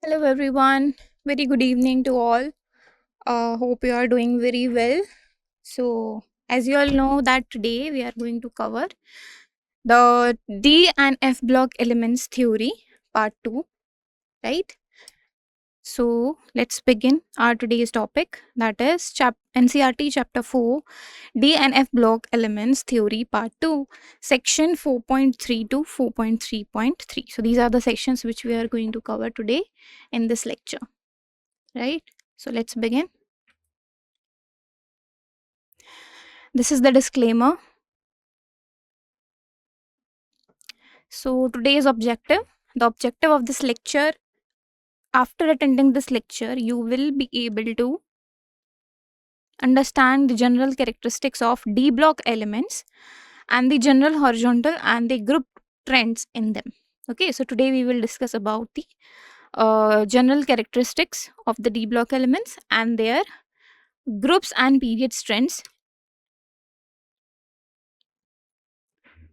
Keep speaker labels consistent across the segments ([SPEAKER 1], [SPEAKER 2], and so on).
[SPEAKER 1] Hello, everyone. Very good evening to all. Hope you are doing very well. So, as you all know, that today we are going to cover the D and F block elements theory, part 2, right? So, let's begin our today's topic, that is NCRT chapter 4, D and F block elements theory, part 2, section 4.3 to 4.3.3. So, these are the sections which we are going to cover today in this lecture, right? So, let's begin. This is the disclaimer. So, today's objective, the objective of this lecture, after attending this lecture, you will be able to understand the general characteristics of D block elements and the general horizontal and the group trends in them. Okay, so today we will discuss about the general characteristics of the D block elements and their groups and periods trends.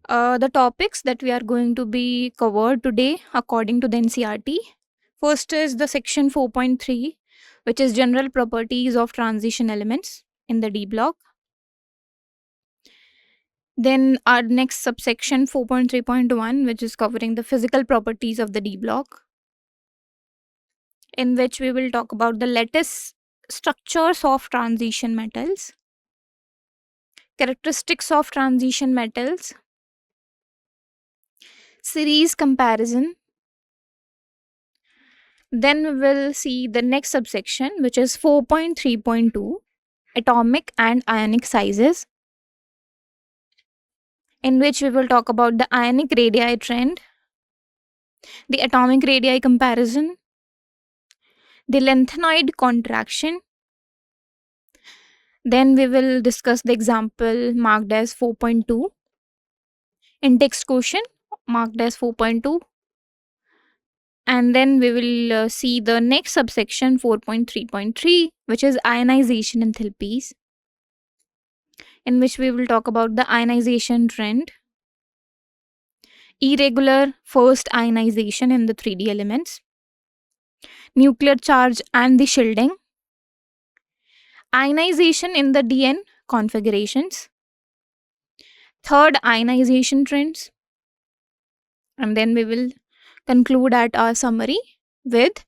[SPEAKER 1] The topics that we are going to be covered today according to the NCRT. First is the section 4.3, which is general properties of transition elements in the D block. Then our next subsection 4.3.1, which is covering the physical properties of the D block, in which we will talk about the lattice structures of transition metals, characteristics of transition metals, series comparison. Then we will see the next subsection, which is 4.3.2, atomic and ionic sizes, in which we will talk about the ionic radii trend, the atomic radii comparison, the Lanthanoid contraction. Then we will discuss the example marked as 4.2, in-text question marked as 4.2. And then we will see the next subsection 4.3.3, which is ionization enthalpies, in which we will talk about the ionization trend, irregular first ionization in the 3D elements, nuclear charge and the shielding, ionization in the DN configurations, third ionization trends, and then we will conclude at our summary with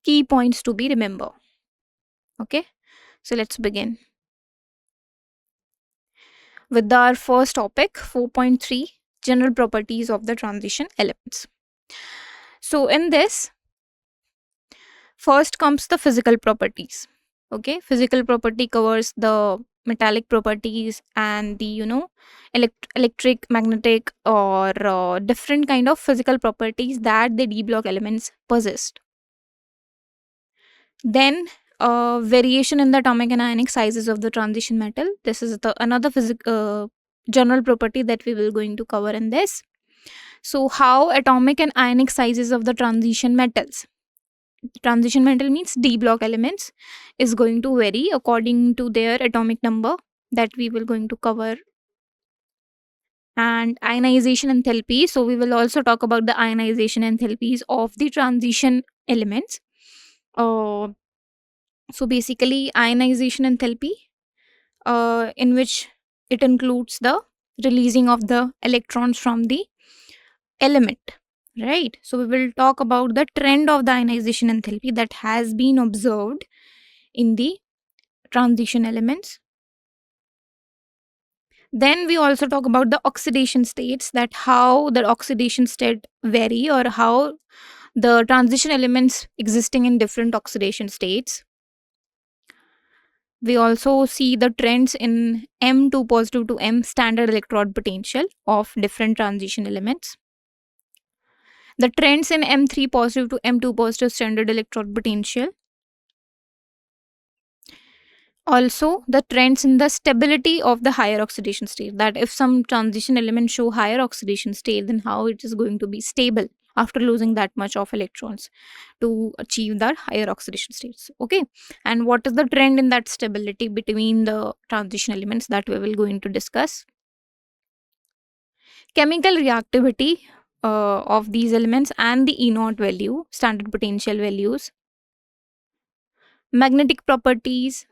[SPEAKER 1] key points to be remembered. Okay, so let's begin with our first topic 4.3, general properties of the transition elements. So in this, first comes the physical properties. Okay, physical property covers the metallic properties and the electric, magnetic, or different kind of physical properties that the D block elements possessed. Then variation in the atomic and ionic sizes of the transition metal. This is the another general property that we will going to cover in this. So how atomic and ionic sizes of the transition metals, transition metal means D block elements, is going to vary according to their atomic number, that we will going to cover. And ionization enthalpy, so we will also talk about the ionization enthalpies of the transition elements. So basically ionization enthalpy, in which it includes the releasing of the electrons from the element, right? So we will talk about the trend of the ionization enthalpy that has been observed in the transition elements. Then we also talk about the oxidation states, that how the oxidation state vary, or how the transition elements existing in different oxidation states. We also see the trends in M2 positive to M standard electrode potential of different transition elements. The trends in M3 positive to M2 positive standard electrode potential. Also, the trends in the stability of the higher oxidation state, that if some transition elements show higher oxidation state, then how it is going to be stable after losing that much of electrons to achieve that higher oxidation states. Okay, and what is the trend in that stability between the transition elements, that we will going to discuss. Chemical reactivity, of these elements and the E naught value, standard potential values, magnetic properties,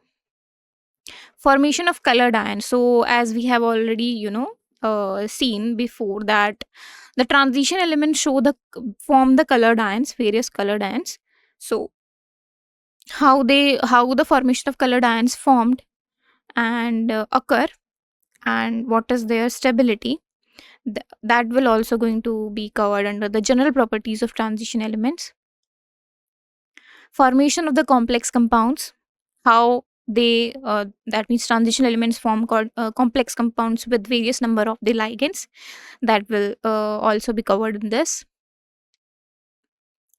[SPEAKER 1] formation of colored ions. So as we have already seen before, that the transition elements form the colored ions, various colored ions. So how the formation of colored ions formed and occur, and what is their stability, that will also going to be covered under the general properties of transition elements. Formation of the complex compounds, how they that means transition elements form complex compounds with various number of the ligands, that will also be covered in this.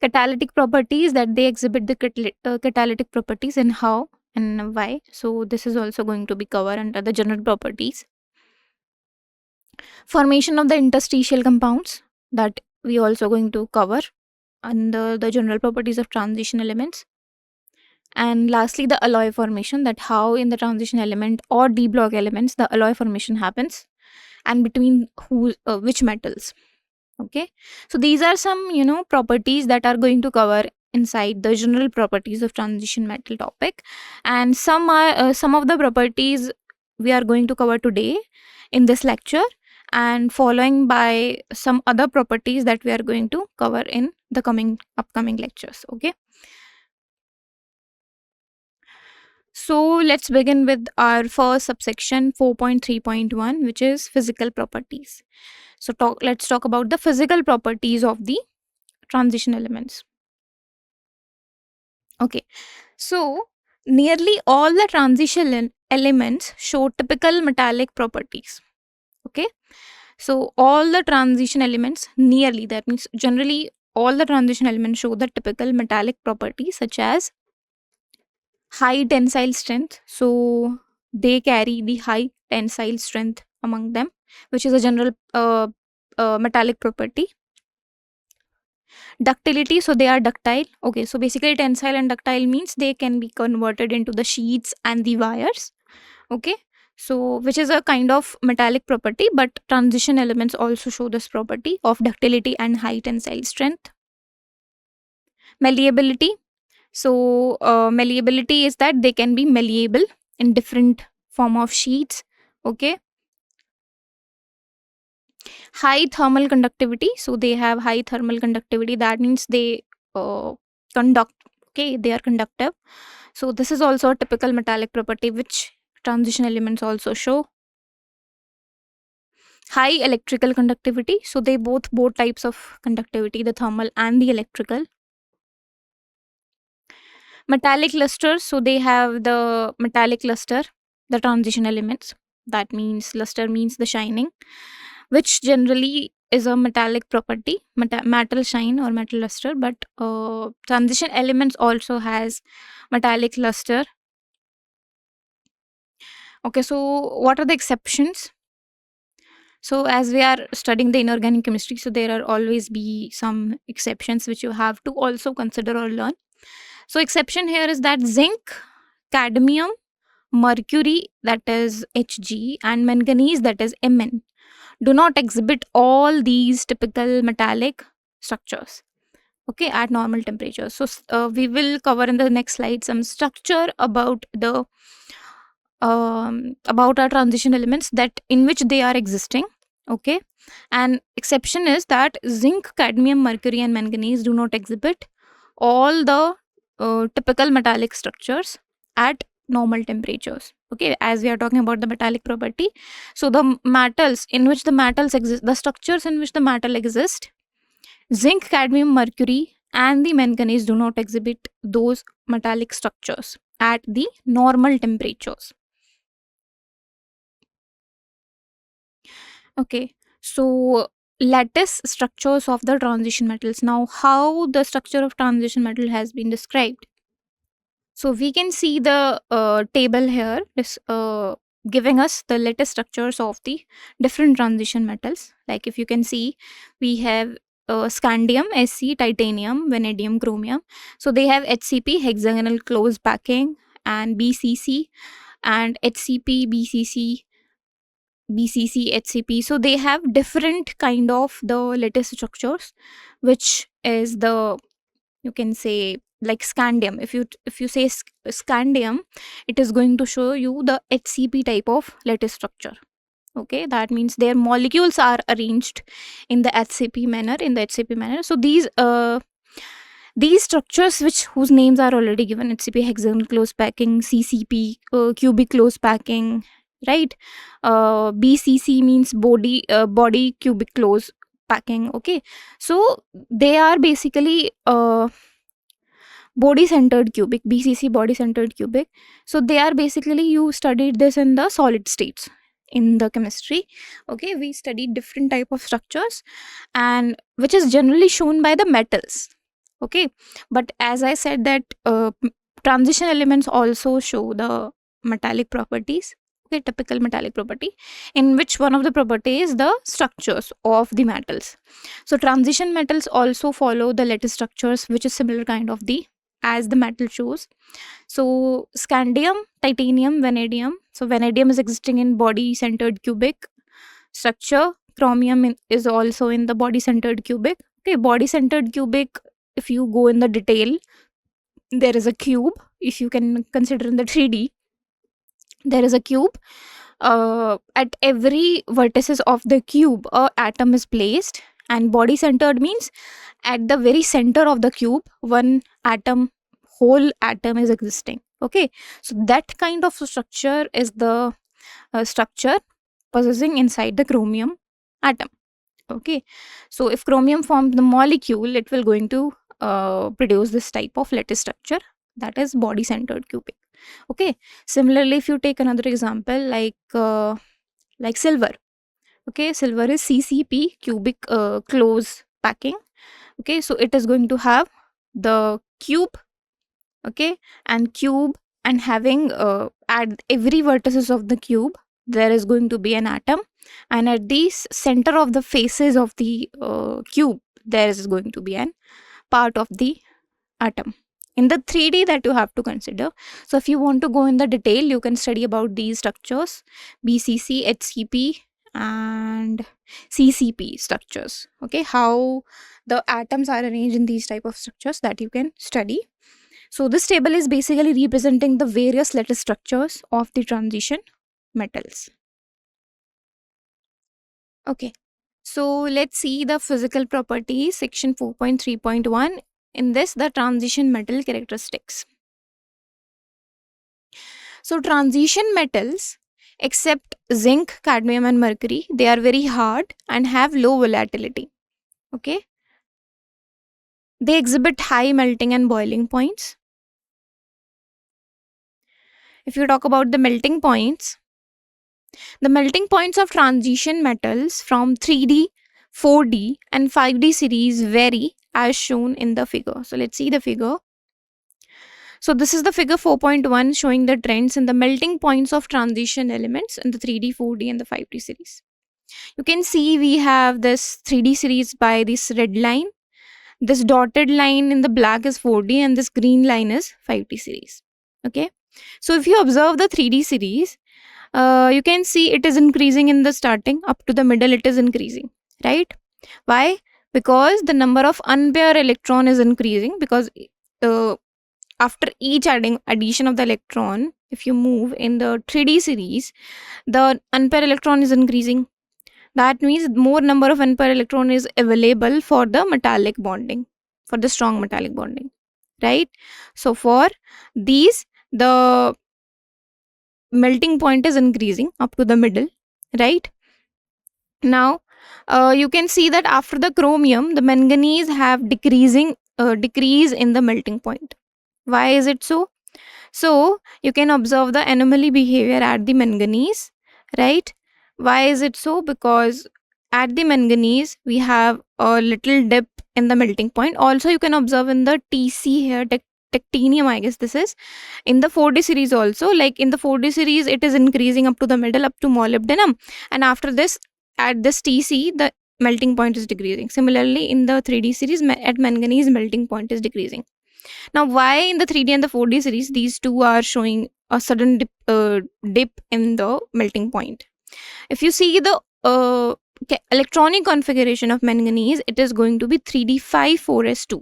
[SPEAKER 1] Catalytic properties, that they exhibit the catalytic properties and how and why, so this is also going to be covered under the general properties. Formation of the interstitial compounds, that we also going to cover under the general properties of transition elements. And lastly, the alloy formation, that how in the transition element or d block elements the alloy formation happens, and between which metals. Okay, so these are some properties that are going to cover inside the general properties of transition metal topic, and some of the properties we are going to cover today in this lecture, and following by some other properties that we are going to cover in the upcoming lectures. Okay, so let's begin with our first subsection 4.3.1, which is physical properties. So let's talk about the physical properties of the transition elements. Okay, so nearly all the transition elements show typical metallic properties. Okay, so all the transition elements, nearly, that means generally all the transition elements show the typical metallic properties, such as high tensile strength. So they carry the high tensile strength among them, which is a general metallic property. Ductility, so they are ductile. Okay, so basically tensile and ductile means they can be converted into the sheets and the wires. Okay, so which is a kind of metallic property, but transition elements also show this property of ductility and high tensile strength. Malleability, so malleability is that they can be malleable in different form of sheets. Okay, high thermal conductivity, so they have high thermal conductivity, that means they conduct. Okay, they are conductive, so this is also a typical metallic property which transition elements also show. High electrical conductivity, so they both types of conductivity, the thermal and the electrical. Metallic lusters, so they have the metallic luster, the transition elements, that means luster means the shining, which generally is a metallic property, metal shine or metal luster, but transition elements also has metallic luster. Okay, so what are the exceptions? So as we are studying the inorganic chemistry, so there are always be some exceptions which you have to also consider or learn. So exception here is that zinc, cadmium, mercury, that is Hg, and manganese, that is Mn, do not exhibit all these typical metallic structures, okay, at normal temperatures. So we will cover in the next slide some structure about the about our transition elements, that in which they are existing. Okay, and exception is that zinc, cadmium, mercury, and manganese do not exhibit all the typical metallic structures at normal temperatures. Okay, as we are talking about the metallic property, so the metals in which the metals exist, the structures in which the metal exist, zinc, cadmium, mercury, and the manganese do not exhibit those metallic structures at the normal temperatures. Okay, so lattice structures of the transition metals. Now, how the structure of transition metal has been described? So we can see the table here is giving us the lattice structures of the different transition metals. Like if you can see, we have scandium, Sc, titanium, vanadium, chromium. So they have HCP, hexagonal close packing, and BCC, and HCP, BCC, BCC, HCP. So they have different kind of the lattice structures, which is the, you can say, like scandium. If you say scandium, it is going to show you the HCP type of lattice structure. Okay, that means their molecules are arranged in the HCP manner. So these structures whose names are already given, HCP, hexagonal close packing, CCP, cubic close packing, right? BCC means body cubic close packing. Okay, so they are basically body centered cubic, BCC, body centered cubic. So they are basically, you studied this in the solid states in the chemistry. Okay, we studied different type of structures, and which is generally shown by the metals. Okay, but as I said that transition elements also show the metallic properties. Okay, typical metallic property, in which one of the property is the structures of the metals. So transition metals also follow the lattice structures, which is similar kind of the as the metal shows. So scandium, titanium, vanadium. So vanadium is existing in body centered cubic structure. Chromium is also in the body centered cubic. Okay, body centered cubic, if you go in the detail, there is a cube. If you can consider in the 3D, there is a cube. At every vertices of the cube, a atom is placed, and body centered means at the very center of the cube, one atom, whole atom is existing. Okay, so that kind of structure is the structure possessing inside the chromium atom. Okay, so if chromium forms the molecule, it will going to produce this type of lattice structure, that is body centered cubic. Okay, similarly, if you take another example like silver. Okay, silver is CCP, cubic close packing. Okay, so it is going to have the cube. Okay, and cube, and having at every vertices of the cube, there is going to be an atom, and at the center of the faces of the cube, there is going to be an part of the atom in the 3D that you have to consider. So if you want to go in the detail, you can study about these structures, BCC, HCP and CCP structures. Okay, how the atoms are arranged in these type of structures, that you can study. So this table is basically representing the various lattice structures of the transition metals. Okay, so let's see the physical properties, section 4.3.1. In this, the transition metal characteristics. So transition metals, except zinc, cadmium and mercury, they are very hard and have low volatility. Okay, they exhibit high melting and boiling points. If you talk about the melting points of transition metals from 3D, 4D and 5D series vary as shown in the figure. So let's see the figure. So this is the figure 4.1 showing the trends in the melting points of transition elements in the 3D, 4D and the 5D series. You can see we have this 3D series by this red line. This dotted line in the black is 4D and this green line is 5D series. Okay, so if you observe the 3D series, you can see it is increasing in the starting, up to the middle it is increasing, right? Why? Because the number of unpaired electron is increasing, because after each addition of the electron, if you move in the 3D series, the unpaired electron is increasing. That means more number of unpaired electron is available for the metallic bonding, for the strong metallic bonding, right? So for these, the melting point is increasing up to the middle, right? Now you can see that after the chromium, the manganese have decrease in the melting point. Why is it so? So you can observe the anomaly behavior at the manganese, right? Why is it so? Because at the manganese we have a little dip in the melting point. Also you can observe in the TC here, titanium, I guess this is in the 4D series also. Like in the 4D series, it is increasing up to the middle, up to molybdenum, and after this, at this TC, the melting point is decreasing. Similarly, in the 3D series, at manganese, melting point is decreasing. Now, why in the 3D and the 4D series, these two are showing a sudden dip in the melting point? If you see the electronic configuration of manganese, it is going to be 3d5 4s2,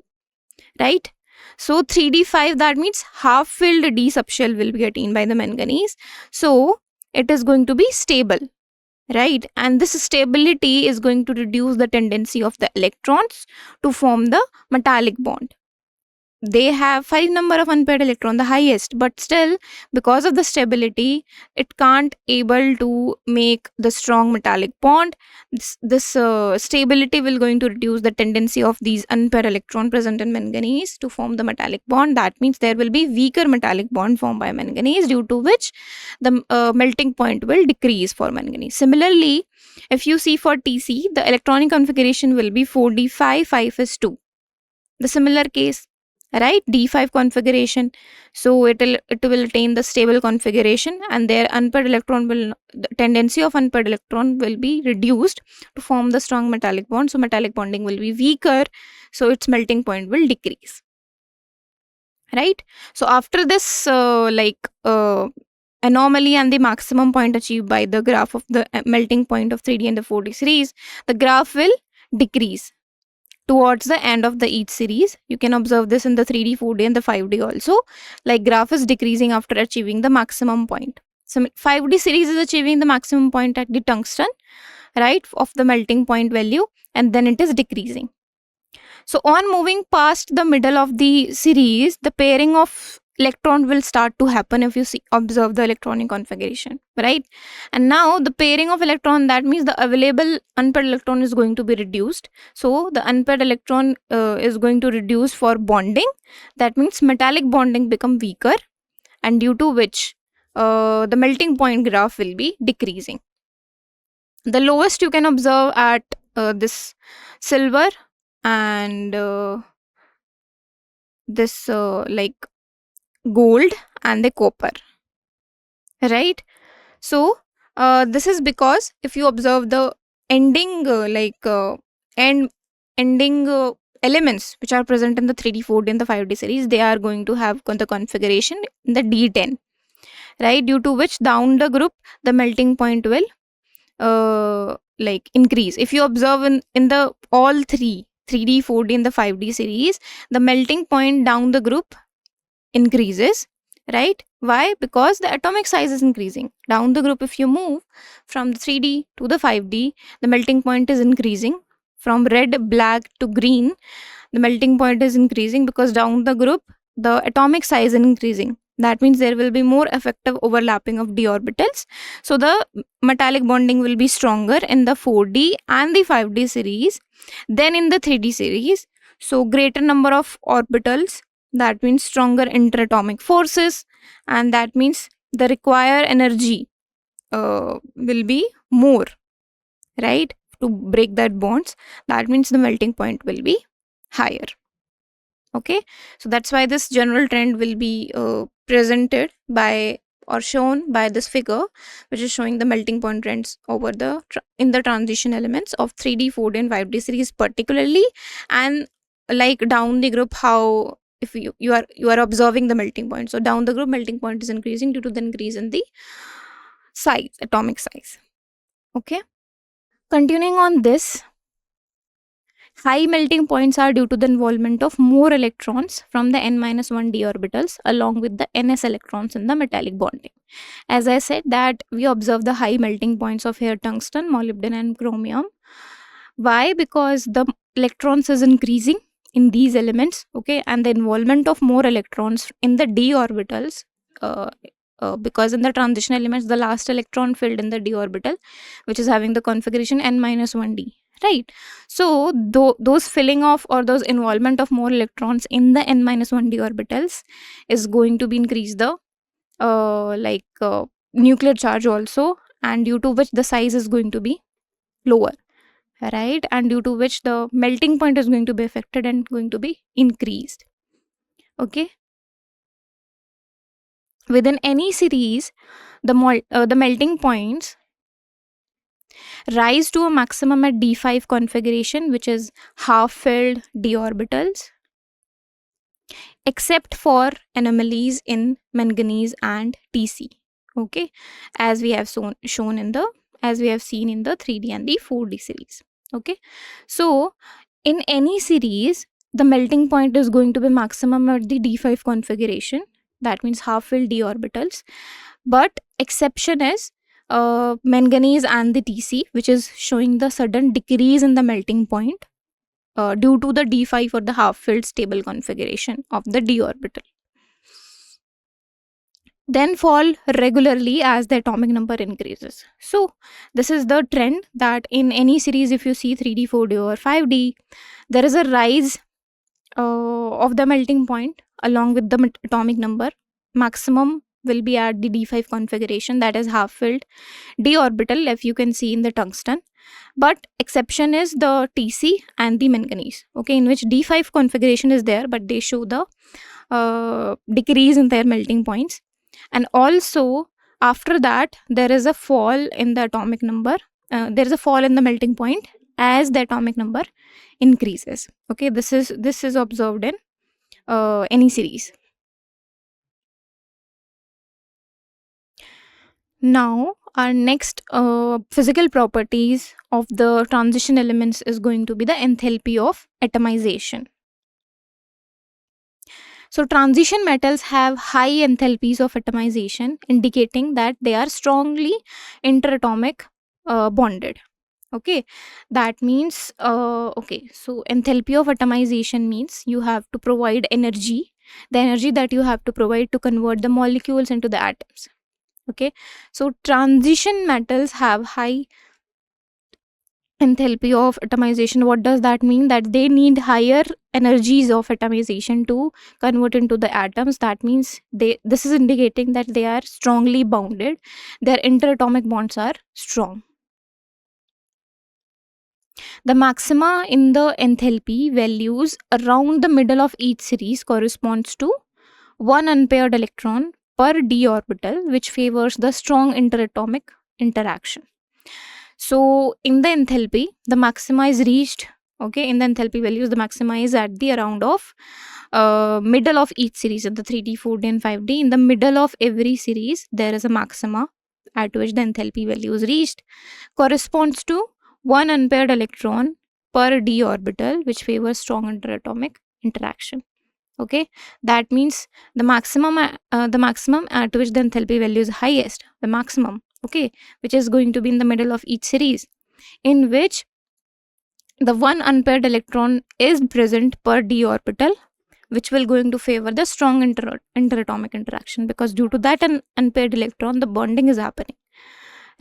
[SPEAKER 1] right? So 3d5, that means half filled d subshell will be attained by the manganese, so it is going to be stable, right? And this stability is going to reduce the tendency of the electrons to form the metallic bond. They have 5 number of unpaired electron, the highest, but still because of the stability it can't able to make the strong metallic bond. This stability will going to reduce the tendency of these unpaired electron present in manganese to form the metallic bond. That means there will be weaker metallic bond formed by manganese, due to which the melting point will decrease for manganese. Similarly, if you see for Tc, the electronic configuration will be 4d5 5s2, the similar case, right? D5 configuration, so it will attain the stable configuration, and their unpaired electron will, the tendency of unpaired electron will be reduced to form the strong metallic bond, so metallic bonding will be weaker, so its melting point will decrease, right? So after this anomaly and the maximum point achieved by the graph of the melting point of 3D and the 4D series, the graph will decrease towards the end of the each series. You can observe this in the 3D, 4D and the 5D also. Like graph is decreasing after achieving the maximum point. So 5D series is achieving the maximum point at the tungsten, right, of the melting point value, and then it is decreasing. So on moving past the middle of the series, the pairing of electron will start to happen if you see observe the electronic configuration, right? And now the pairing of electron, that means the available unpaired electron is going to be reduced, so the unpaired electron is going to reduce for bonding. That means metallic bonding become weaker, and due to which the melting point graph will be decreasing. The lowest you can observe at this silver and this like gold and the copper, right? So this is because if you observe the ending ending elements which are present in the 3D 4D and the 5D series, they are going to have the configuration in the D10, right? Due to which down the group the melting point will increase. If you observe in the all three 3D 4D and the 5D series, the melting point down the group increases, right? Why? Because the atomic size is increasing down the group. If you move from the 3D to the 5D, the melting point is increasing from red, black to green. The melting point is increasing because down the group the atomic size is increasing. That means there will be more effective overlapping of d orbitals, so the metallic bonding will be stronger in the 4D and the 5D series than in the 3D series. So greater number of orbitals, that means stronger interatomic forces, and that means the required energy will be more, right, to break that bonds. That means the melting point will be higher. Okay, so that's why this general trend will be presented by or shown by this figure, which is showing the melting point trends over the in the transition elements of 3D 4D and 5D series particularly, and like down the group how if you are observing the melting point. So down the group melting point is increasing due to the increase in the size, atomic size. Okay, continuing on this, high melting points are due to the involvement of more electrons from the n-1 d orbitals along with the ns electrons in the metallic bonding. As I said that we observe the high melting points of here tungsten, molybdenum and chromium. Why? Because the electrons is increasing in these elements, okay, and the involvement of more electrons in the d orbitals because in the transition elements the last electron filled in the d orbital, which is having the configuration n-1d, right? So those filling of or those involvement of more electrons in the n-1d orbitals is going to be increase the nuclear charge also, and due to which the size is going to be lower, right, and due to which the melting point is going to be affected and going to be increased. Okay, within any series the melting points rise to a maximum at d5 configuration, which is half filled d orbitals, except for anomalies in manganese and Tc, okay, as we have shown in the as we have seen in the 3D and the 4D series. Okay, so in any series, the melting point is going to be maximum at the d5 configuration. That means half-filled d orbitals. But exception is manganese and the Tc, which is showing the sudden decrease in the melting point due to the d5 or the half-filled stable configuration of the d orbital. Then fall regularly as the atomic number increases. So this is the trend that in any series, if you see 3D, 4D or 5D, there is a rise of the melting point along with the atomic number. Maximum will be at the d5 configuration, that is half filled d orbital, if you can see in the tungsten. But exception is the Tc and the manganese, okay, in which d5 configuration is there, but they show the decrease in their melting points. And also after that, there is a fall in the atomic number, there is a fall in the melting point as the atomic number increases. Okay, this is observed in any series. Now our next physical properties of the transition elements is going to be the enthalpy of atomization. So transition metals have high enthalpies of atomization, indicating that they are strongly interatomic bonded. Okay, that means okay, so enthalpy of atomization means you have to provide energy, the energy that you have to provide to convert the molecules into the atoms. Okay, so transition metals have high enthalpy of atomization. What does that mean? That they need higher energies of atomization to convert into the atoms. That means this is indicating that they are strongly bounded, their interatomic bonds are strong. The maxima in the enthalpy values around the middle of each series corresponds to one unpaired electron per d orbital, which favors the strong interatomic interaction. So in the enthalpy, the maxima is reached, okay, in the enthalpy values, the maxima is at the around of middle of each series, in the 3D, 4D and 5D. In the middle of every series, there is a maxima at which the enthalpy value is reached, corresponds to one unpaired electron per d orbital, which favors strong interatomic interaction. Okay, that means the maximum at which the enthalpy value is highest, the maximum, okay, which is going to be in the middle of each series, in which the one unpaired electron is present per d orbital, which will going to favor the strong interatomic interaction, because due to that an unpaired electron, the bonding is happening,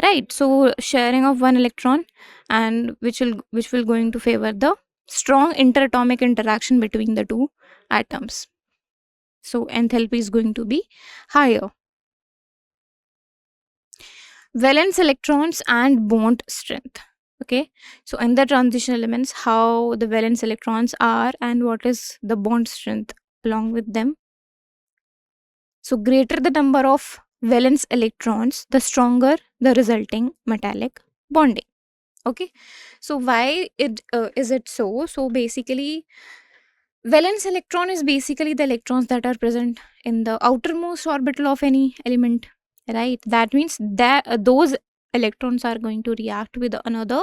[SPEAKER 1] right? So sharing of one electron, and which will going to favor the strong interatomic interaction between the two atoms. So enthalpy is going to be higher. Valence electrons and bond strength. Okay, so in the transition elements, how the valence electrons are and what is the bond strength along with them. So greater the number of valence electrons, the stronger the resulting metallic bonding. Okay, so why is it so? So basically, valence electron is basically the electrons that are present in the outermost orbital of any element, right? That means that those electrons are going to react with another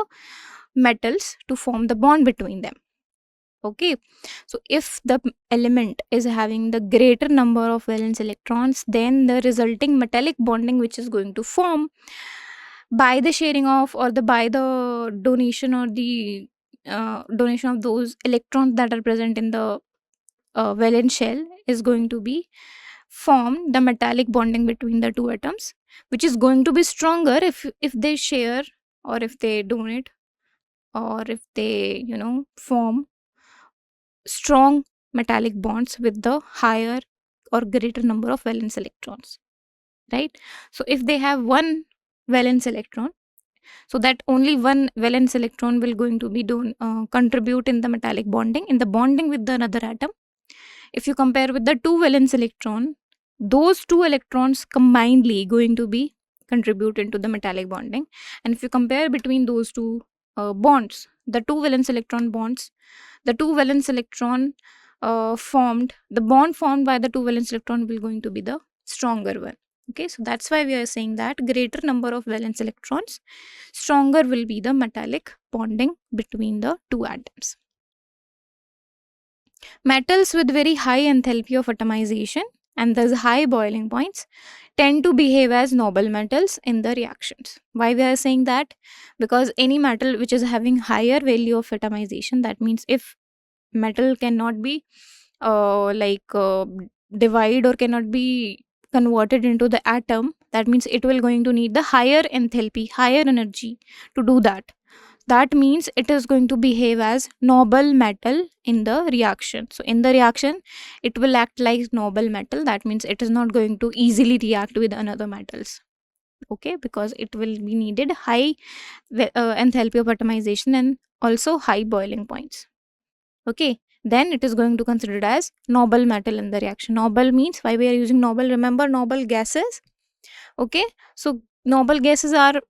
[SPEAKER 1] metals to form the bond between them. Okay, so if the element is having the greater number of valence electrons, then the resulting metallic bonding which is going to form by the sharing of, or by the donation, or the donation of those electrons that are present in the valence shell, is going to be formed the metallic bonding between the two atoms, which is going to be stronger if they share, or if they donate, or if they form strong metallic bonds with the higher or greater number of valence electrons, right? So if they have one valence electron, so that only one valence electron will going to be contribute in the metallic bonding, in the bonding with the another atom. If you compare with the two valence electron, those two electrons combinedly going to be contribute into the metallic bonding. And if you compare between those two bonds, the two valence electron bonds, the two valence electron the bond formed by the two valence electron will going to be the stronger one. Okay, so that's why we are saying that greater number of valence electrons, stronger will be the metallic bonding between the two atoms. Metals with very high enthalpy of atomization and thus high boiling points tend to behave as noble metals in the reactions. Why we are saying that? Because any metal which is having higher value of atomization, that means if metal cannot be divide or cannot be converted into the atom, that means it will going to need the higher enthalpy, higher energy to do that. That means it is going to behave as noble metal in the reaction. So in the reaction it will act like noble metal. That means it is not going to easily react with another metals. Okay, because it will be needed high enthalpy of atomization and also high boiling points. Okay, then it is going to considered as noble metal in the reaction. Noble means, why we are using noble, remember noble gases. Okay, so noble gases are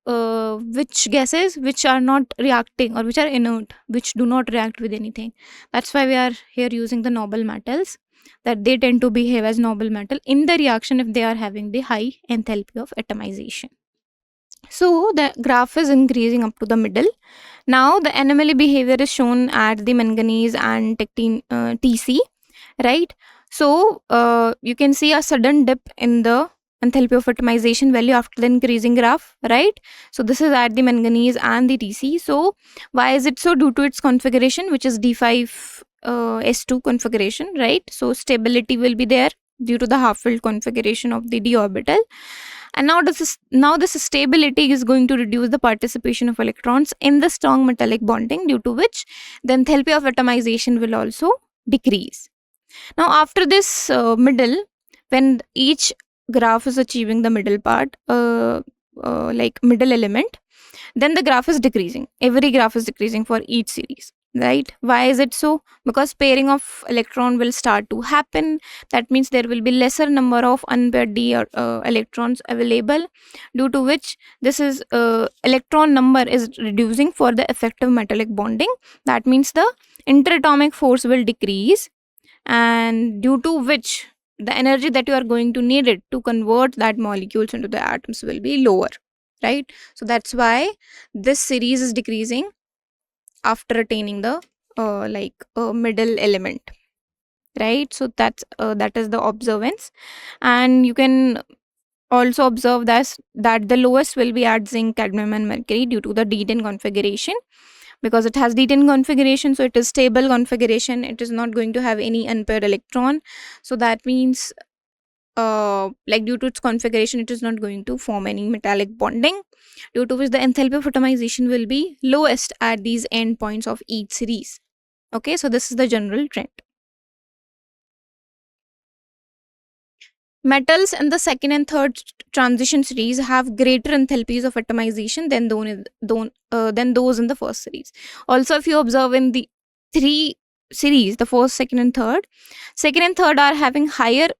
[SPEAKER 1] which gases which are not reacting or which are inert, which do not react with anything. That's why we are here using the noble metals, that they tend to behave as noble metal in the reaction if they are having the high enthalpy of atomization. So the graph is increasing up to the middle. Now the anomaly behavior is shown at the manganese and TC, right? So you can see a sudden dip in the enthalpy of atomization value after the increasing graph, right? So this is at the manganese and the TC. So why is it so? Due to its configuration, which is D5 S2 configuration, right? So stability will be there due to the half-filled configuration of the d orbital. And now this stability is going to reduce the participation of electrons in the strong metallic bonding, due to which the enthalpy of atomization will also decrease. Now after this middle, when each graph is achieving the middle part, like middle element, then the graph is decreasing. Every graph is decreasing for each series, right? Why is it so? Because pairing of electron will start to happen. That means there will be lesser number of unpaired d electrons available, due to which this is electron number is reducing for the effective metallic bonding. That means the interatomic force will decrease, and due to which the energy that you are going to need it to convert that molecules into the atoms will be lower, right? So that's why this series is decreasing after attaining the middle element, right? So that is the observance. And you can also observe that the lowest will be at zinc, cadmium and mercury due to the D10 configuration, because it has D10 configuration, so it is stable configuration. It is not going to have any unpaired electron. So that means due to its configuration, it is not going to form any metallic bonding, due to which the enthalpy of atomization will be lowest at these endpoints of each series. Okay, so this is the general trend. Metals in the second and third transition series have greater enthalpies of atomization than those in the first series. Also, if you observe in the three series, the first, second and third are having higher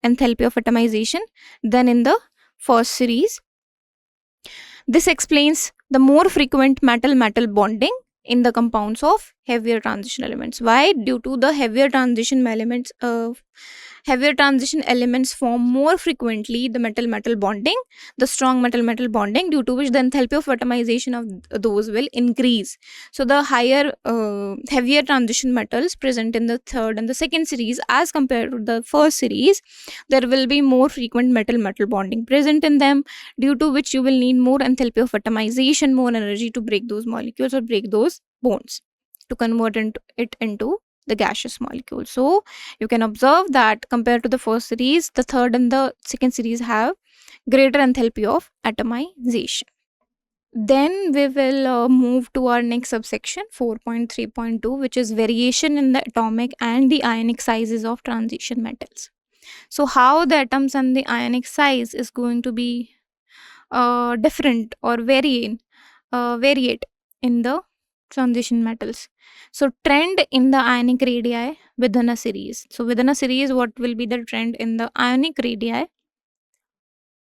[SPEAKER 1] enthalpy of atomization than in the first series. This explains the more frequent metal-metal bonding in the compounds of heavier transition elements. Why? Due to the heavier transition elements form more frequently the metal-metal bonding, the strong metal-metal bonding, due to which the enthalpy of atomization of those will increase. So the heavier transition metals present in the third and the second series as compared to the first series, there will be more frequent metal-metal bonding present in them, due to which you will need more enthalpy of atomization, more energy to break those molecules or break those bonds to convert it into the gaseous molecule. So you can observe that compared to the first series, the third and the second series have greater enthalpy of atomization. Then we will move to our next subsection 4.3.2, which is variation in the atomic and the ionic sizes of transition metals. So how the atoms and the ionic size is going to be different or variate in the transition metals. So trend in the ionic radii within a series. So within a series, what will be the trend in the ionic radii?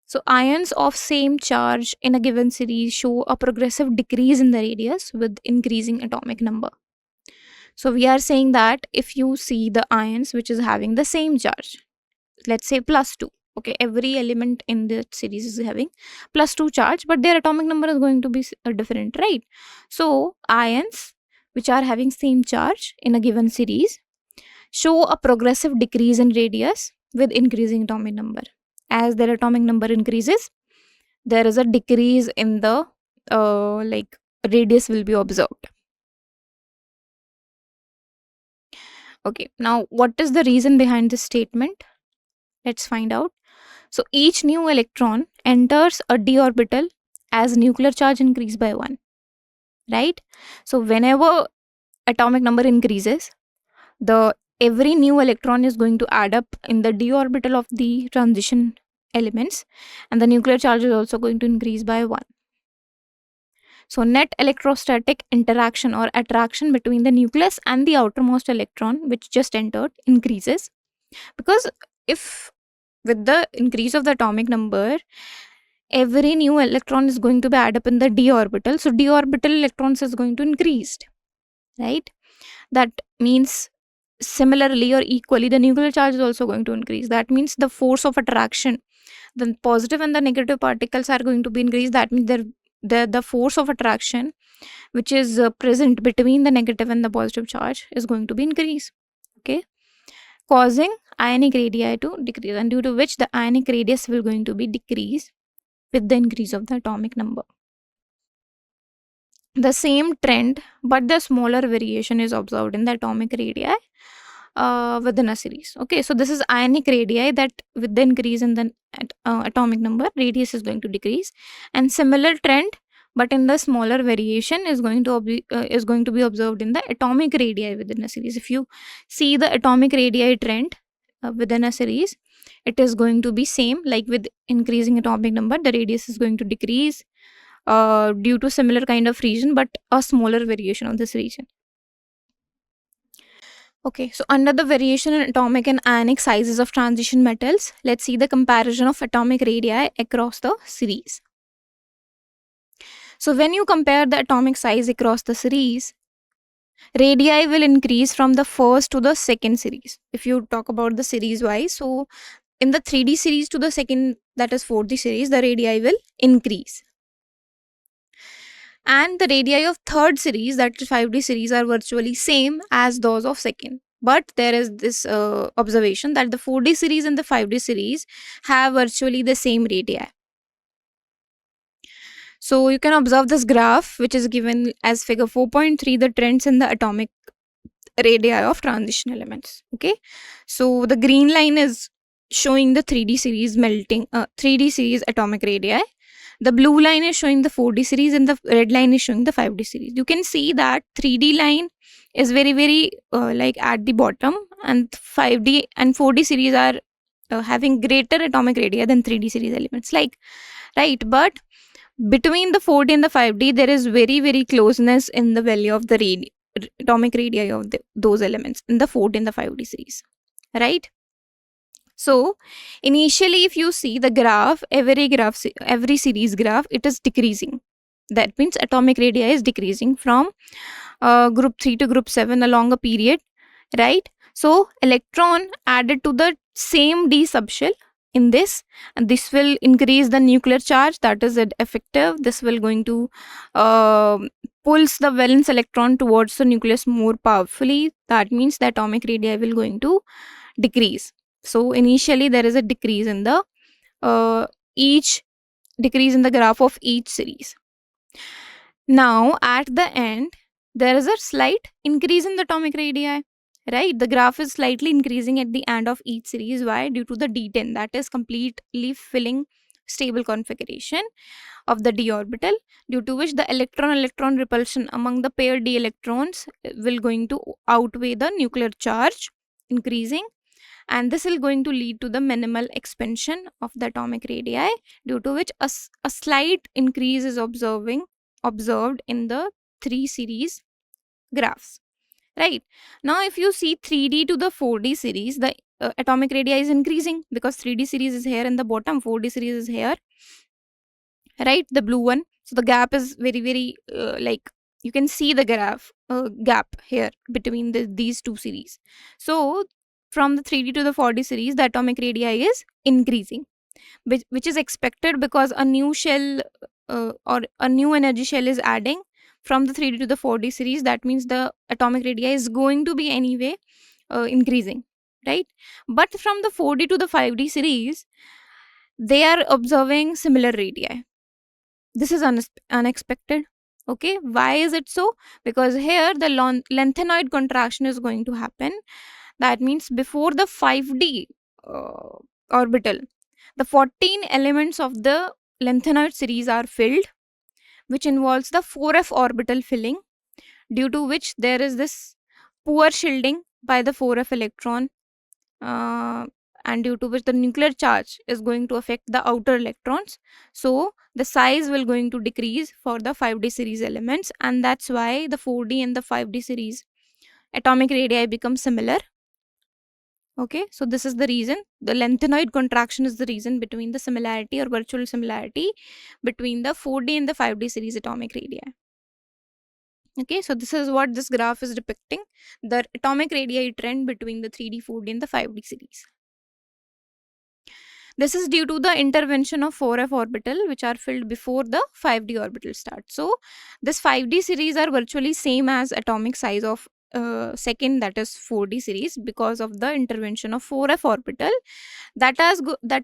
[SPEAKER 1] So ions of same charge in a given series show a progressive decrease in the radius with increasing atomic number. So we are saying that if you see the ions which is having the same charge, let's say +2, Okay, every element in the series is having +2 charge, but their atomic number is going to be different, right? So ions which are having same charge in a given series show a progressive decrease in radius with increasing atomic number. As their atomic number increases, there is a decrease in the like radius will be observed. Okay, now what is the reason behind this statement? Let's find out. So each new electron enters a d orbital as nuclear charge increase by 1, right? So whenever atomic number increases, the every new electron is going to add up in the d orbital of the transition elements, and the nuclear charge is also going to increase by 1. So net electrostatic interaction or attraction between the nucleus and the outermost electron which just entered increases, because if with the increase of the atomic number, every new electron is going to be added up in the d orbital, so d orbital electrons is going to increase, right? That means similarly or equally the nuclear charge is also going to increase. That means the force of attraction, the positive and the negative particles are going to be increased. That means the force of attraction which is present between the negative and the positive charge is going to be increased, okay, causing ionic radii to decrease, and due to which the ionic radius will going to be decreased with the increase of the atomic number. The same trend but the smaller variation is observed in the atomic radii within a series. Okay, so this is ionic radii, that with the increase in the atomic number, radius is going to decrease, and similar trend but in the smaller variation is going to be observed in the atomic radii within a series. If you see the atomic radii trend within a series, it is going to be same, like with increasing atomic number, the radius is going to decrease due to similar kind of region but a smaller variation of this region. Okay, so under the variation in atomic and ionic sizes of transition metals, let's see the comparison of atomic radii across the series. So when you compare the atomic size across the series, radii will increase from the first to the second series. If you talk about the series wise, so in the 3D series to the second, that is 4D series, the radii will increase. And the radii of third series, that is 5D series, are virtually same as those of second. But there is this observation that the 4D series and the 5D series have virtually the same radii. So you can observe this graph which is given as figure 4.3, the trends in the atomic radii of transition elements. Okay, so the green line is showing the 3D series melting 3D series atomic radii. The blue line is showing the 4D series and the red line is showing the 5D series. You can see that 3D line is very like at the bottom, and 5D and 4D series are having greater atomic radii than 3D series elements, like, right? But between the 4D and the 5D, there is very closeness in the value of the atomic radii of those elements in the 4D and the 5D series, right? So initially, if you see the graph, every series graph, it is decreasing. That means atomic radii is decreasing from group 3 to group 7 along a period, right? So electron added to the same d subshell in this, and this will increase the nuclear charge, that is effective. This will going to pulls the valence electron towards the nucleus more powerfully. That means the atomic radii will going to decrease. So initially there is a decrease in the graph of each series. Now at the end, there is a slight increase in the atomic radii, right? The graph is slightly increasing at the end of each series. Why? Due to the d10, that is completely filling stable configuration of the d orbital, due to which the electron repulsion among the pair d electrons will going to outweigh the nuclear charge increasing, and this is going to lead to the minimal expansion of the atomic radii, due to which a slight increase is observed in the 3 series graphs, right? Now if you see 3D to the 4D series, the atomic radii is increasing because 3D series is here in the bottom, 4D series is here, right? The blue one. So the gap is very like, you can see the gap here between these two series. So from the 3D to the 4D series, the atomic radii is increasing. which is expected because a new shell or a new energy shell is adding from the 3D to the 4D series. That means the atomic radii is going to be anyway increasing, right? But from the 4D to the 5D series, they are observing similar radii. This is unexpected. Okay, why is it so? Because here the lanthanoid contraction is going to happen. That means before the 5D orbital, the 14 elements of the lanthanoid series are filled, which involves the 4f orbital filling, due to which there is this poor shielding by the 4f electron, and due to which the nuclear charge is going to affect the outer electrons. So the size will going to decrease for the 5D series elements, and that's why the 4D and the 5D series atomic radii become similar. Okay, so this is the reason. The lanthanoid contraction is the reason between the similarity or virtual similarity between the 4D and the 5D series atomic radii. Okay, so this is what this graph is depicting, the atomic radii trend between the 3D, 4D and the 5D series. This is due to the intervention of 4f orbital, which are filled before the 5D orbital starts. So this 5D series are virtually same as atomic size of second, that is 4D series, because of the intervention of 4f orbital that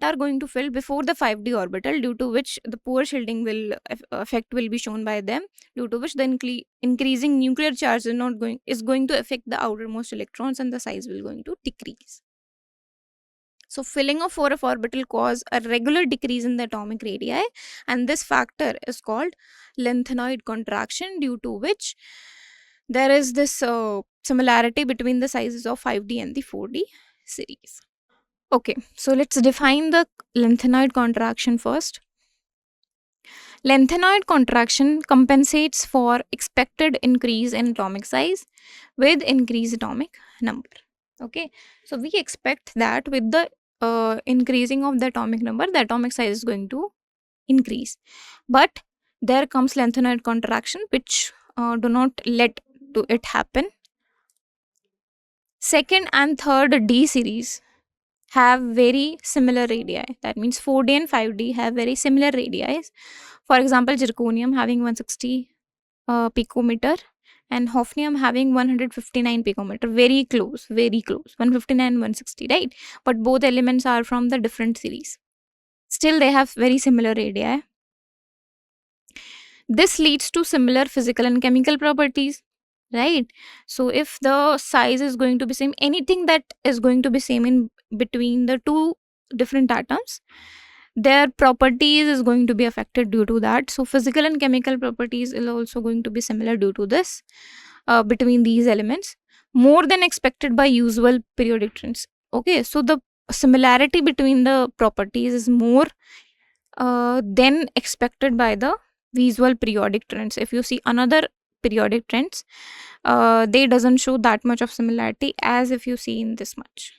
[SPEAKER 1] are going to fill before the 5D orbital, due to which the poor shielding effect will be shown by them, due to which the increasing nuclear charge is going to affect the outermost electrons, and the size will going to decrease. So filling of 4f orbital cause a regular decrease in the atomic radii, and this factor is called lanthanoid contraction, due to which there is this similarity between the sizes of 5D and the 4D series. Okay, so let's define the lanthanoid contraction first. Lanthanoid contraction compensates for expected increase in atomic size with increased atomic number. Okay, so we expect that with the increasing of the atomic number, the atomic size is going to increase. But there comes lanthanoid contraction, which do not let it happen. Second and third D series have very similar radii. That means 4D and 5D have very similar radii. For example, zirconium having 160 picometer, and hafnium having 159 picometer. Very close, 159 and 160, right? But both elements are from the different series. Still, they have very similar radii. This leads to similar physical and chemical properties, right? So if the size is going to be same, anything that is going to be same in between the two different atoms, their properties is going to be affected due to that. So physical and chemical properties is also going to be similar due to this, between these elements, more than expected by usual periodic trends. Okay, so the similarity between the properties is more than expected by the visual periodic trends. If you see another periodic trends, they doesn't show that much of similarity as if you see in this much.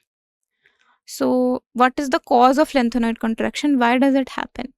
[SPEAKER 1] So what is the cause of lanthanoid contraction? Why does it happen?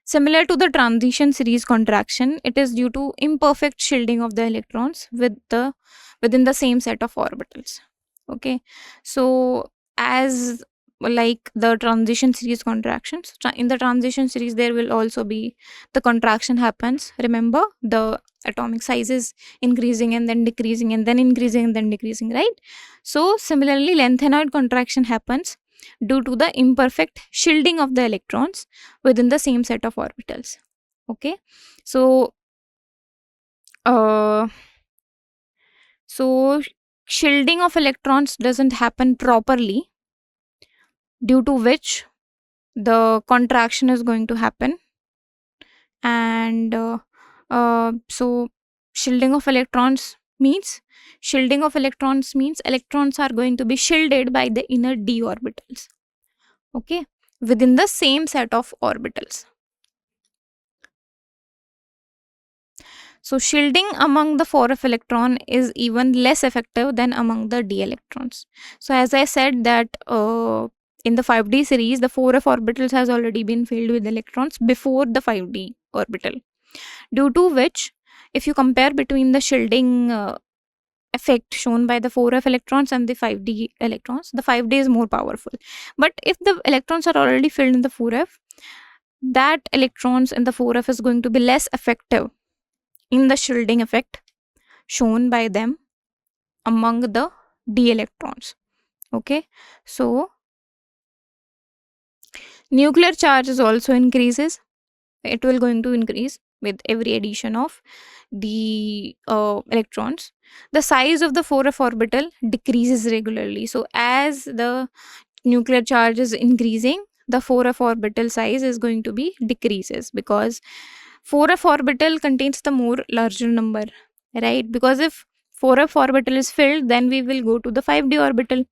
[SPEAKER 1] Similar to the transition series contraction, it is due to imperfect shielding of the electrons within the same set of orbitals. Okay, so as like the transition series contractions, in the transition series there will also be the contraction happens. Remember, the atomic size is increasing and then decreasing and then increasing and then decreasing, right? So similarly, lanthanoid contraction happens due to the imperfect shielding of the electrons within the same set of orbitals. Okay, so shielding of electrons doesn't happen properly, due to which the contraction is going to happen. And so shielding of electrons means electrons are going to be shielded by the inner d orbitals, okay, within the same set of orbitals. So shielding among the 4f electron is even less effective than among the d electrons. So as I said that in the 5D series, the 4f orbitals has already been filled with electrons before the 5D orbital, due to which if you compare between the shielding effect shown by the 4f electrons and the 5d electrons, the 5d is more powerful. But if the electrons are already filled in the 4f, that electrons in the 4f is going to be less effective in the shielding effect shown by them among the d electrons. Okay, so nuclear charge is also increases. It will going to increase with every addition of the electrons. The size of the 4f orbital decreases regularly. So as the nuclear charge is increasing, the 4f orbital size is going to be decreases, because 4f orbital contains the more larger number, right? Because if 4f orbital is filled, then we will go to the 5d orbital,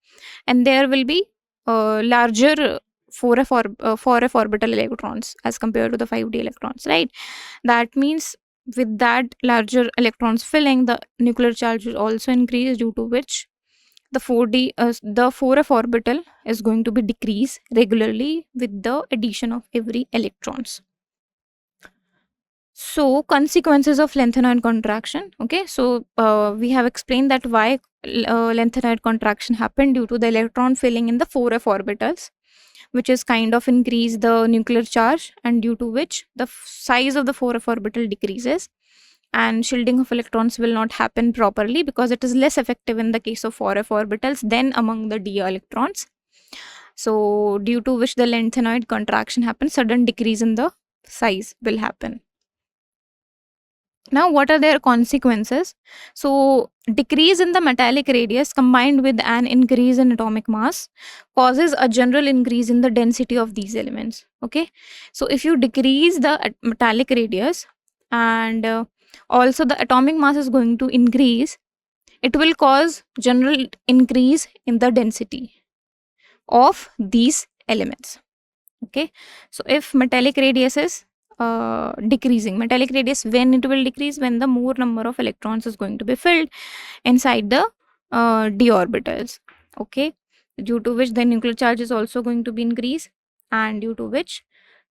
[SPEAKER 1] and there will be larger 4f orbital electrons as compared to the 5d electrons, right? That means with that larger electrons filling, the nuclear charge will also increase, due to which the 4f orbital is going to be decreased regularly with the addition of every electrons. So consequences of lanthanoid contraction. Okay, so we have explained that why lanthanoid contraction happened, due to the electron filling in the 4f orbitals, which is kind of increase the nuclear charge, and due to which the size of the 4f orbital decreases, and shielding of electrons will not happen properly, because it is less effective in the case of 4f orbitals than among the d electrons. So due to which the lanthanoid contraction happens, sudden decrease in the size will happen. Now, what are their consequences? So, decrease in the metallic radius combined with an increase in atomic mass causes a general increase in the density of these elements. Okay, so if you decrease the metallic radius, and also the atomic mass is going to increase, it will cause general increase in the density of these elements. Okay, so if metallic radius is decreasing, metallic radius, when it will decrease? When the more number of electrons is going to be filled inside the d orbitals. Okay, due to which the nuclear charge is also going to be increased, and due to which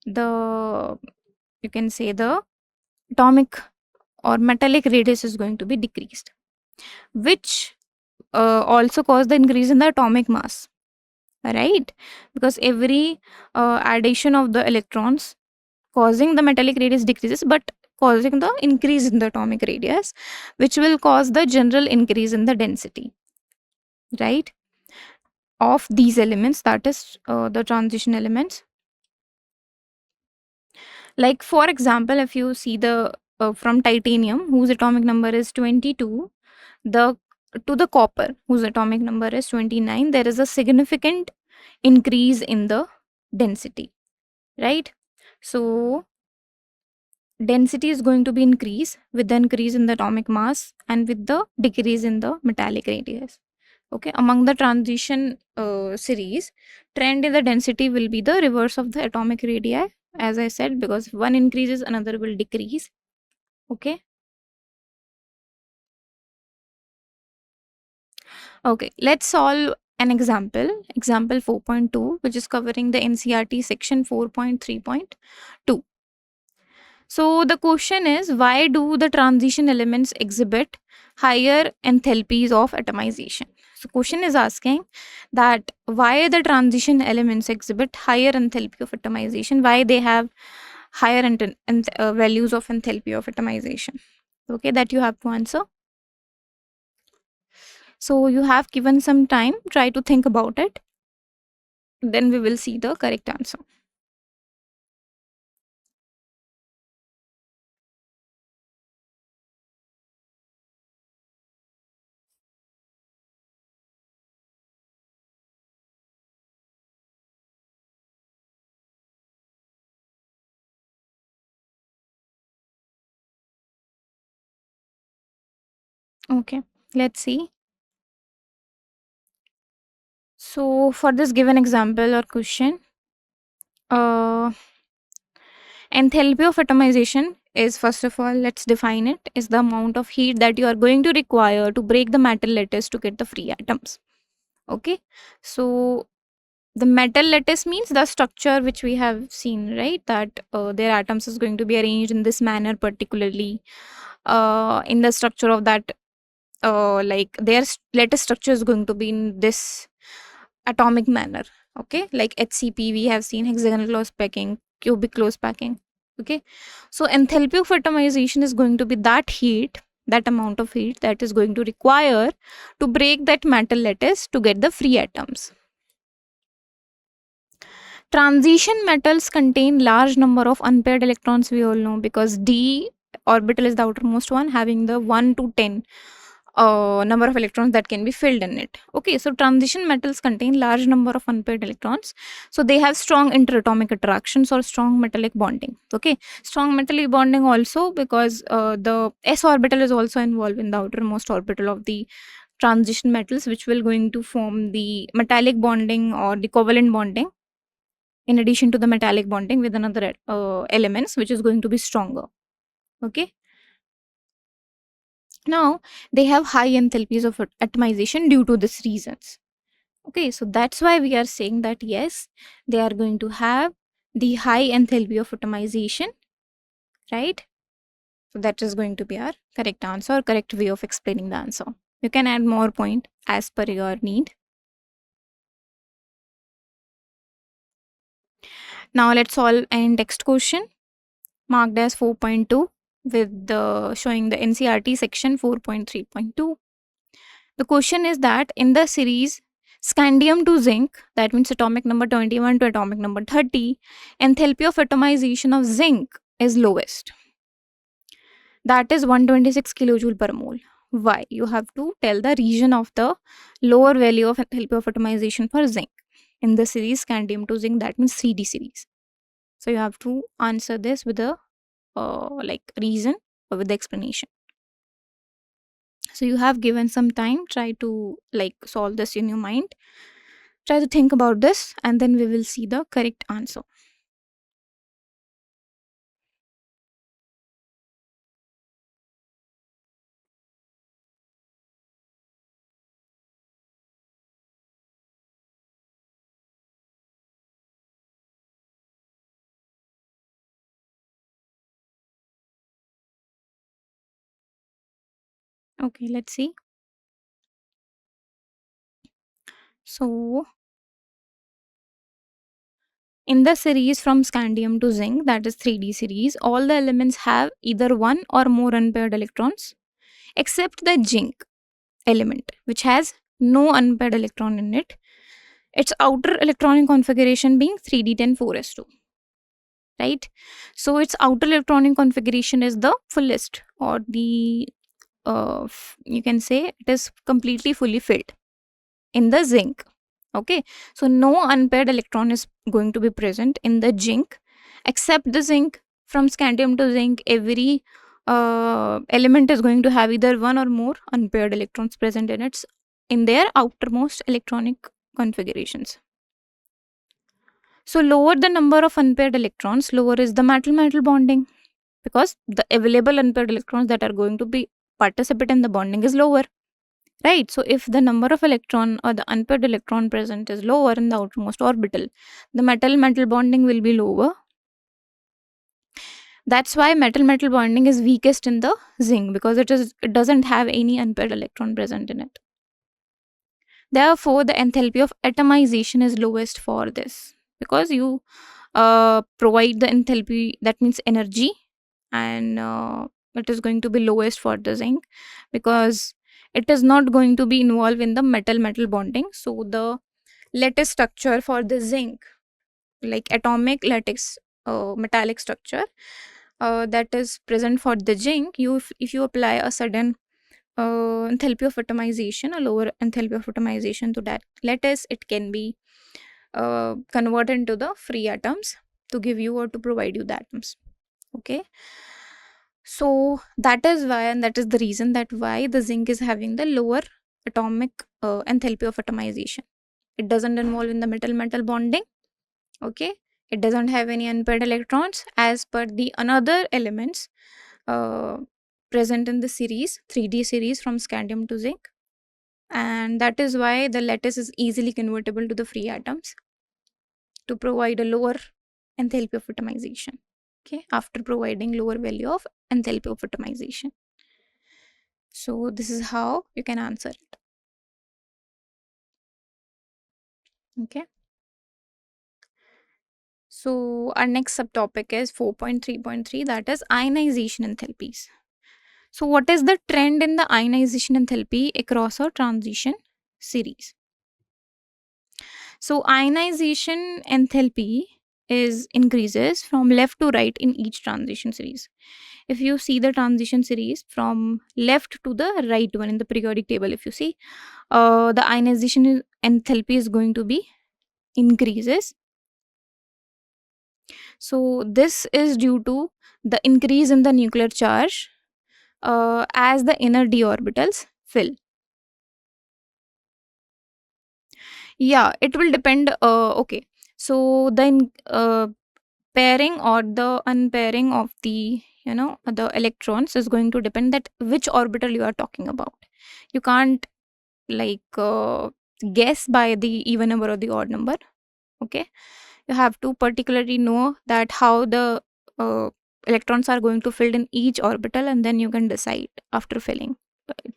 [SPEAKER 1] the, you can say, the atomic or metallic radius is going to be decreased, which also cause the increase in the atomic mass, right? Because every addition of the electrons causing the metallic radius decreases, but causing the increase in the atomic radius, which will cause the general increase in the density, right, of these elements, that is the transition elements. Like for example, if you see the from titanium, whose atomic number is 22, the to the copper, whose atomic number is 29, there is a significant increase in the density, right? So density is going to be increased with the increase in the atomic mass and with the decrease in the metallic radius. Okay, among the transition series, trend in the density will be the reverse of the atomic radii, as I said, because if one increases, another will decrease. Okay. Okay, let's solve an example 4.2, which is covering the NCERT section 4.3.2. So the question is, why do the transition elements exhibit higher enthalpies of atomization? So question is asking that why the transition elements exhibit higher enthalpy of atomization, why they have higher values of enthalpy of atomization. Okay, that you have to answer. So you have given some time, try to think about it. Then we will see the correct answer. Okay, let's see. So for this given example or question, enthalpy of atomization is, first of all, let's define it, is the amount of heat that you are going to require to break the metal lattice to get the free atoms. Okay, so the metal lattice means the structure which we have seen, right, that their atoms is going to be arranged in this manner, particularly in the structure of that like their lattice structure is going to be in this atomic manner. Okay, like HCP, we have seen hexagonal close packing, cubic close packing. Okay, so enthalpy of atomization is going to be that heat, that amount of heat that is going to require to break that metal lattice to get the free atoms. Transition metals contain large number of unpaired electrons, we all know, because d orbital is the outermost one, having the 1 to 10 number of electrons that can be filled in it. Okay, so transition metals contain large number of unpaired electrons, so they have strong interatomic attractions or strong metallic bonding. Okay, strong metallic bonding also because the s orbital is also involved in the outermost orbital of the transition metals, which will going to form the metallic bonding or the covalent bonding, in addition to the metallic bonding with another elements, which is going to be stronger. Okay, now they have high enthalpies of atomization due to these reasons. Okay, so that's why we are saying that yes, they are going to have the high enthalpy of atomization, right? So that is going to be our correct answer, or correct way of explaining the answer. You can add more point as per your need. Now let's solve an text question marked as 4.2 with the showing the NCRT section 4.3.2. The question is that in the series scandium to zinc, that means atomic number 21 to atomic number 30, enthalpy of atomization of zinc is lowest. That is 126 kilojoule per mole. Why? You have to tell the region of the lower value of enthalpy of atomization for zinc in the series scandium to zinc, that means 3D series. So you have to answer this with a like reason or with the explanation. So you have given some time, try to like solve this in your mind, try to think about this, and then we will see the correct answer. Okay, let's see. So in the series from scandium to zinc, that is 3D series, all the elements have either one or more unpaired electrons except the zinc element, which has no unpaired electron in it. Its outer electronic configuration being 3d10 4s2, right? So its outer electronic configuration is the fullest, or the you can say it is completely fully filled in the zinc. Okay, so no unpaired electron is going to be present in the zinc except the zinc. From scandium to zinc, every element is going to have either one or more unpaired electrons present in its in their outermost electronic configurations. So lower the number of unpaired electrons, lower is the metal-metal bonding, because the available unpaired electrons that are going to be participate in the bonding is lower, right? So if the number of electron or the unpaired electron present is lower in the outermost orbital, the metal-metal bonding will be lower. That's why metal-metal bonding is weakest in the zinc, because it doesn't have any unpaired electron present in it. Therefore, the enthalpy of atomization is lowest for this, because you provide the enthalpy, that means energy, and it is going to be lowest for the zinc because it is not going to be involved in the metal-metal bonding. So the lattice structure for the zinc, like atomic lattice metallic structure that is present for the zinc, if you apply a sudden enthalpy of atomization, a lower enthalpy of atomization to that lattice, it can be converted into the free atoms to give you or to provide you the atoms. Okay, so that is why, and that is the reason that why the zinc is having the lower atomic enthalpy of atomization. It doesn't involve in the metal-metal bonding. Okay, it doesn't have any unpaired electrons as per the another elements uh, present in the series 3D series from scandium to zinc, and that is why the lattice is easily convertible to the free atoms to provide a lower enthalpy of atomization. Okay, after providing lower value of enthalpy of atomization. So this is how you can answer it. Okay. So our next subtopic is 4.3.3, that is ionization enthalpies. So what is the trend in the ionization enthalpy across a transition series? So ionization enthalpy is increases from left to right in each transition series. If you see the transition series from left to the right one in the periodic table, if you see, the ionization enthalpy is going to be increases. So this is due to the increase in the nuclear charge as the inner d orbitals fill. Yeah, it will depend. Okay, so the pairing or the unpairing of the the electrons is going to depend that which orbital you are talking about. You can't like guess by the even number or the odd number. Okay, you have to particularly know that how the electrons are going to fill in each orbital, and then you can decide after filling.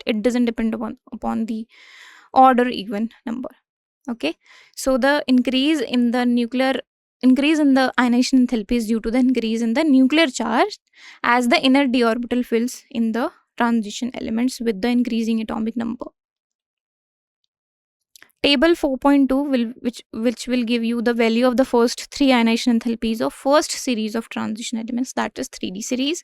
[SPEAKER 1] It doesn't depend upon the odd or even number. Okay, so the increase in the ionization enthalpy is due to the increase in the nuclear charge as the inner d orbital fills in the transition elements with the increasing atomic number. Table 4.2 which will give you the value of the first three ionization enthalpies of first series of transition elements, that is 3D series.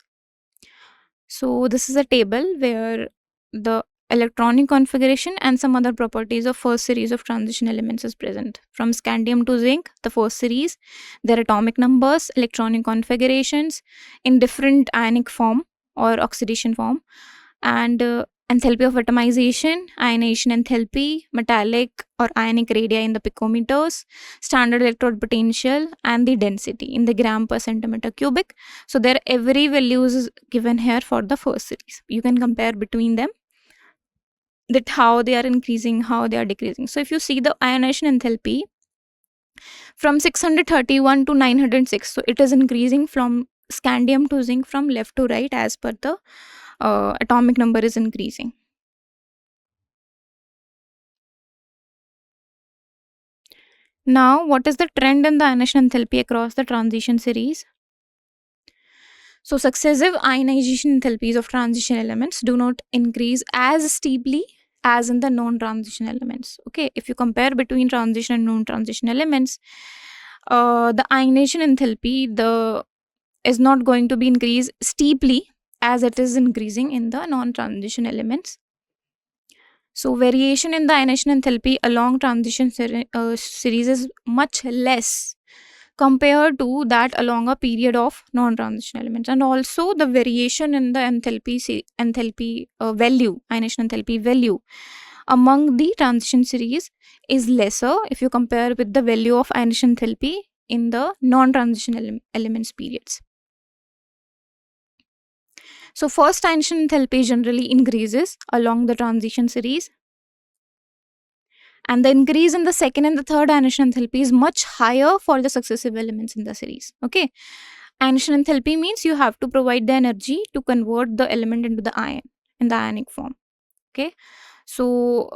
[SPEAKER 1] So this is a table where the electronic configuration and some other properties of first series of transition elements is present. From scandium to zinc, the first series, their atomic numbers, electronic configurations in different ionic form or oxidation form, and enthalpy of atomization, ionization enthalpy, metallic or ionic radii in the picometers, standard electrode potential, and the density in the gram per centimeter cubic. So there every values is given here for the first series. You can compare between them that how they are increasing, how they are decreasing. So if you see the ionization enthalpy from 631 to 906, so it is increasing from scandium to zinc from left to right as per the atomic number is increasing. Now, what is the trend in the ionization enthalpy across the transition series? So, successive ionization enthalpies of transition elements do not increase as steeply as in the non-transition elements. Okay, if you compare between transition and non-transition elements, the ionization enthalpy is not going to be increased steeply as it is increasing in the non-transition elements. So variation in the ionization enthalpy along transition series is much less compared to that along a period of non-transition elements, and also the variation in the enthalpy value, ionization enthalpy value among the transition series is lesser if you compare with the value of ionization enthalpy in the non-transition elements periods. So first ionization enthalpy generally increases along the transition series, and the increase in the second and the third ionization enthalpy is much higher for the successive elements in the series. Okay, ionization enthalpy means you have to provide the energy to convert the element into the ion in the ionic form. Okay, so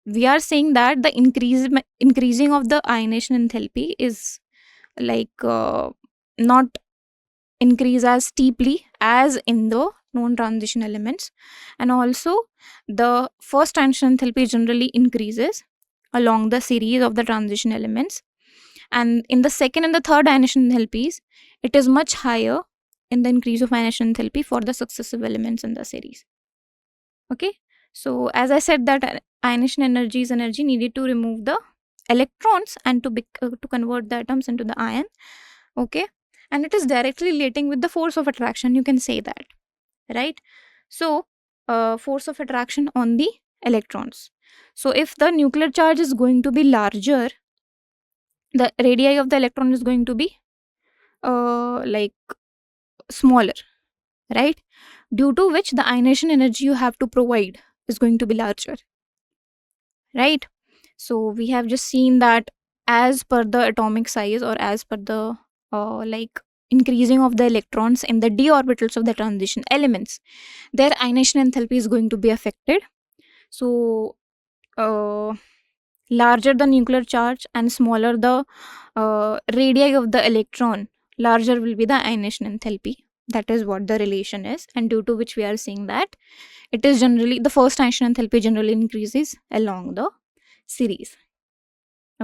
[SPEAKER 1] we are saying that the increasing of the ionization enthalpy is like not increase as steeply as in the non-transition elements, and also the first ionization enthalpy generally increases along the series of the transition elements, and in the second and the third ionization enthalpies it is much higher in the increase of ionization enthalpy for the successive elements in the series. Okay, so as I said that ionization energy is energy needed to remove the electrons and to convert the atoms into the ion. Okay, and it is directly relating with the force of attraction, you can say that, right? So force of attraction on the electrons. So if the nuclear charge is going to be larger, the radii of the electron is going to be like smaller, right? Due to which the ionization energy you have to provide is going to be larger, right? So we have just seen that as per the atomic size or as per the like increasing of the electrons in the d orbitals of the transition elements, their ionization enthalpy is going to be affected. So larger the nuclear charge and smaller the radii of the electron, larger will be the ionization enthalpy. That is what the relation is, and due to which we are seeing that it is generally the first ionization enthalpy generally increases along the series.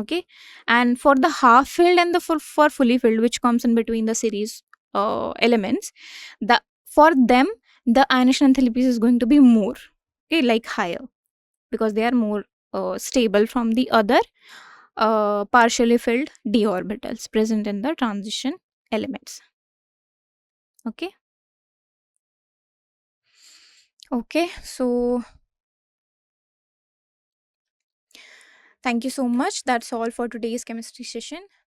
[SPEAKER 1] Okay, and for the half filled and the for fully filled, which comes in between the series elements, the for them the ionization enthalpy is going to be more, okay, like higher, because they are more stable from the other partially filled d orbitals present in the transition elements. Okay. Okay, so thank you so much. That's all for today's chemistry session.